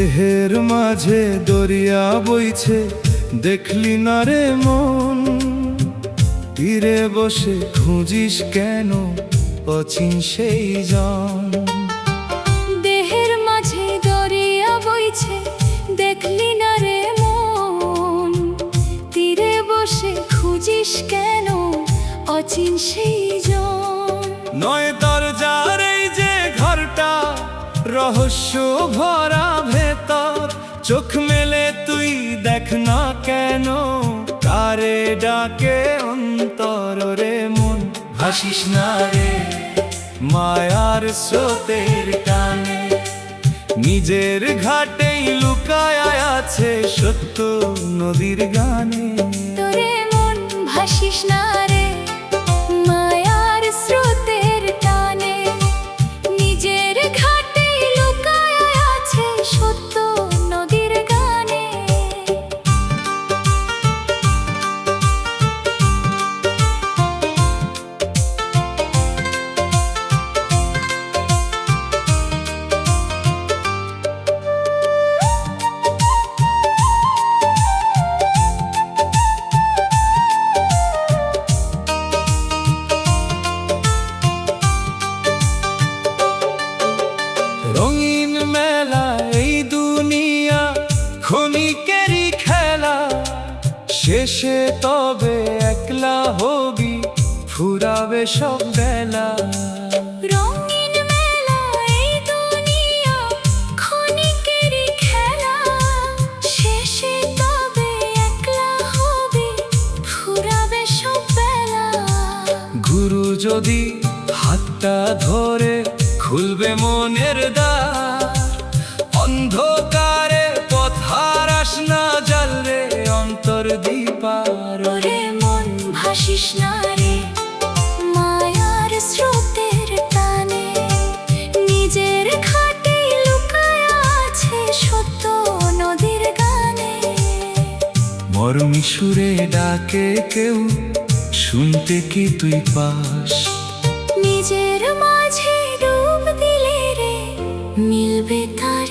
দেহের মাঝে দরিয়া বইছে, দেখলি না রে মন? তীরে বসে খুঁজিস কেন অচিন সেই জন? দেহের মাঝে দরিয়া বইছে, দেখলি না রে মন? তীরে বসে খুঁজিস কেন অচিন সেই জন? নয় দরজার এই যে ঘরটা, রহস্য ভরা ভেতর। চোখ মেলে তুই দেখ না কেন, কারে ডাকে অন্তর রে মন? ভাসিস না রে মায়ার স্রোতের টানে, নিজের ঘাটেই লুকায় আছে সত্য নদীর গানে। তোরে মন ভাসিস না রে মায়ার স্রোতের টানে, নিজের ঘাটে লুকায় আছে সত্য নদীর গানে। রঙিন মেলা এই দুনিয়া, ক্ষণিকেরই খেলা। শেষে তবে একলা হবি, ফুরাবে সব বেলা। রঙিন মেলা এই দুনিয়া, ক্ষণিকেরই খেলা। শেষে তবে একলা হবি, ফুরাবে সব বেলা। গুরু যদি হাতটা ধরে খুলবে মনের দ্বার, অন্ধকারে পথ হারাস না, জ্বালবে অন্তর দীপার। ওরে মন ভাসিস না রে মায়ার স্রোতের টানে, নিজের ঘাটে লুকায় আছে সত্য নদীর গানে। মরমি সুরে ডাকে কেউ, শুনতে কি তুই পাস? নিজের মাঝে ডুব দিলে রে মিলবে তার